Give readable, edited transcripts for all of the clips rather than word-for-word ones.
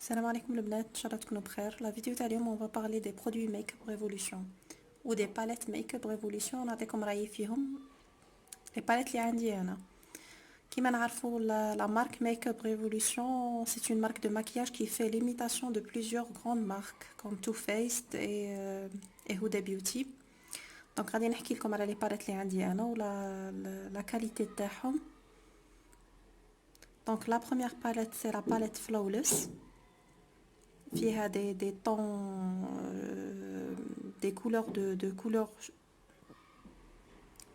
Salam alaikum les bnat, Inch'Allah تكونوا بخير. La vidéo تاع اليوم on va parler des produits Make-up Revolution ou des palettes Make-up Revolution. نعطيكم رأيي فيهم. Les palettes اللي عندي أنا كيما نعرفوا la marque Make-up Revolution, c'est une marque de maquillage qui fait l'imitation de plusieurs grandes marques comme Too Faced et Huda Beauty. Donc غادي نحكي لكم على les palettes اللي عندي أنا ولا la qualité تاعهم. Donc la première palette c'est la palette Flawless. فيها des tons des couleurs de couleurs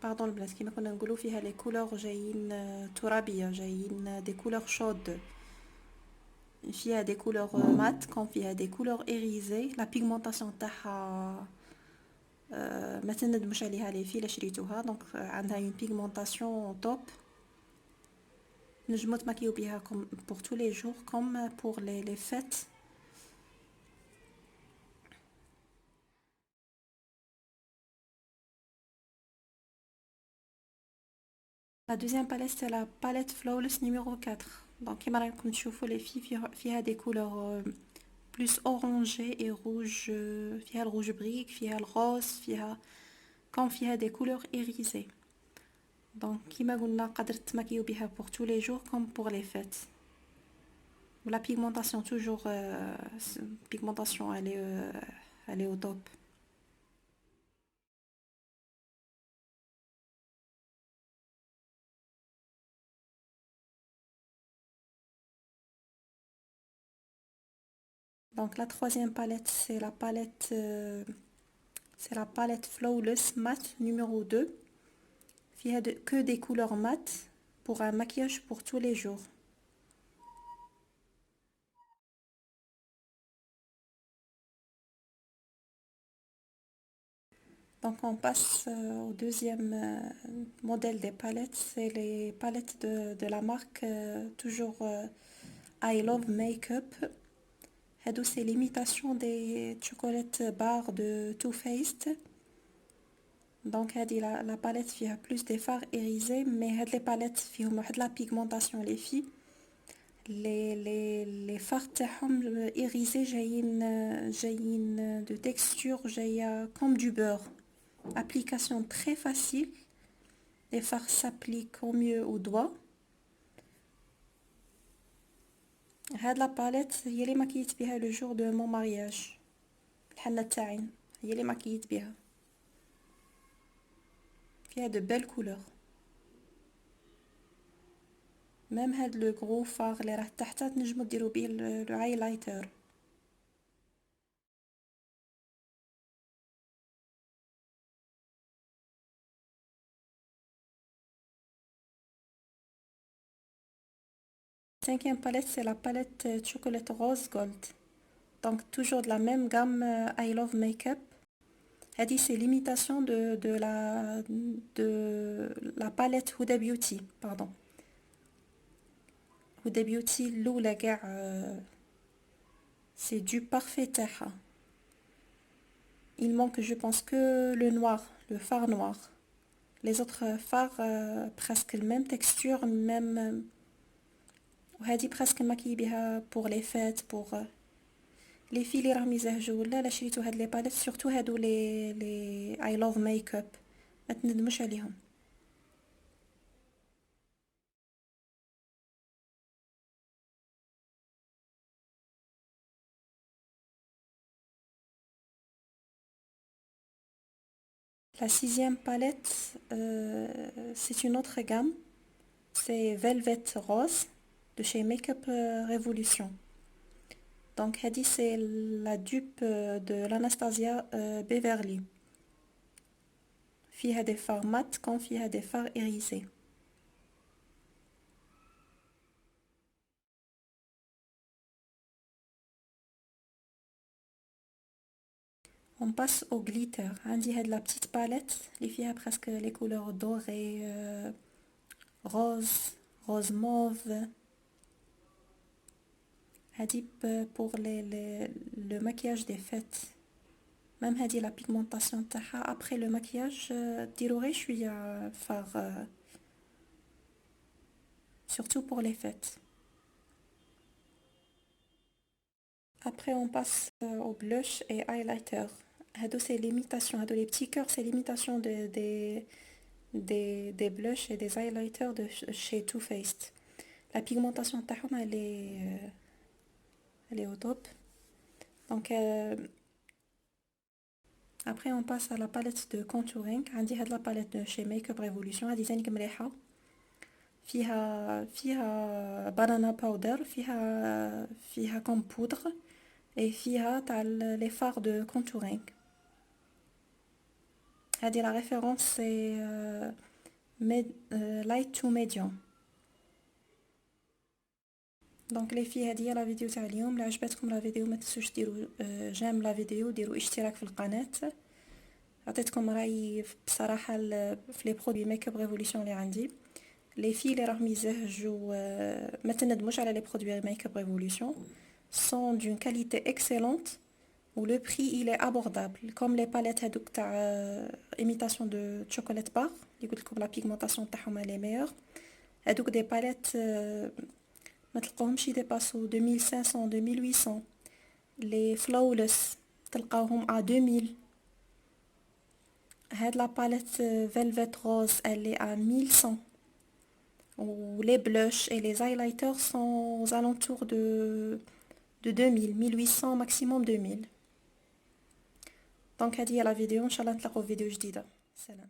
pardon البنات كيما كنا نقولوا فيها les couleurs جايين ترابية جايين des couleurs chaudes فيها des couleurs mat كون فيها des couleurs irisées la pigmentation تاعها ما تندمش عليها لي في شريتوها دونك عندها une pigmentation top نجمو تماكيو بها pour tous les jours comme pour les fêtes. La deuxième palette c'est la palette Flawless numéro 4. Donc كيما راكم تشوفوا les filles فيها des couleurs plus orangées et rouges فيها الروج بريك فيها الغوز فيها comme فيها des couleurs irisées. Donc كيما قلنا قدرت تماكيو بها pour tous les jours comme pour les fêtes. La pigmentation toujours pigmentation elle est au top. Donc la troisième palette c'est la palette Flawless Matte numéro 2. Il y a que des couleurs mates pour un maquillage pour tous les jours. Donc on passe au deuxième modèle des palettes, c'est les palettes de la marque toujours I Love Makeup. C'est l'imitation des chocolates barres de Too Faced. Donc la palette a plus des fards irisés, mais les palettes ont de la pigmentation les filles. Les fards irisés جايين de texture جاية comme du beurre. Application très facile. Les fards s'appliquent au mieux au doigt. هاد la palette هي اللي ماكيت بها le jour de mon mariage. الحنة تاعين هي اللي ماكيت بها. فيها de belles couleurs. Même هاد le gros fard اللي راه تحت تنجمو ديرو بيه le highlighter. Cinquième palette, c'est la palette chocolate rose gold. Donc toujours de la même gamme I Love Makeup. Elle dit c'est l'imitation de la palette Huda Beauty, pardon. Huda Beauty l'oula c'est du parfait تاعها. Il manque je pense que le noir, le fard noir. Les autres fards presque la même texture, même وهذه presque maquillée بها pour les fêtes pour les filles اللي راهم يزهجوا ولا شريتوا هاد لي باليت surtout هادو les I love makeup ما تندموش عليهم. La sixième palette c'est une autre gamme, c'est Velvet Rose de chez Makeup Revolution. Donc هذه c'est la dupe de l'Anastasia Beverly. فيها des fards mat comme فيها des fards irisés. On passe au glitter. عندي هاد la petite palette اللي فيها presque les couleurs dorées, rose, rose mauve. هادي pour le maquillage des fêtes. Même هادي la pigmentation تاعها après le maquillage ديرو غير شوية fard surtout pour les fêtes. Après, on passe au blush et highlighter. Hado, c'est l'imitation. Hado, les petits cœurs, c'est l'imitation des blushs et des highlighters de chez Too Faced. La pigmentation تاعهم, elle est au top. Donc, après, on passe à la palette de contouring. عندي هاد la palette de chez Makeup Revolution. هادي زينك مليحة. فيها banana powder. فيها comme poudre. Et فيها تاع les fards de contouring. هادي la référence c'est light to medium. دونك لي في هذه هي لا فيديو تاع اليوم. لا عجبتكم لا فيديو ما تنسوش ديروا جيم لا فيديو، ديروا اشتراك في القناه. عطيتكم رايي بصراحه في لي برودوي ميك اب ريفولوشن اللي عندي. لي في اللي راهم يزهجوا ما تندموش على لي برودوي ميك اب ريفولوشن، سون دون كاليتي اكسيلونت و لو بري il est abordable كوم لي باليت هذوك تاع ايميتاسيون دو شوكولات بار اللي قلت لكم لا بيغمونطاسيون تاعهم لي ميور. هذوك دي باليت ما تلقاوهمش يديباسو 2500 2800. لي فلولس تلقاوهم ا 2000. هاد لا باليت فيلفيت روز elle est à 1100. ou les blushs et les highlighters sont aux alentours de 2000 1800 maximum 2000. دونك هذه هي لا فيديو، ان شاء الله نتلاقاو في فيديو جديده. سلام.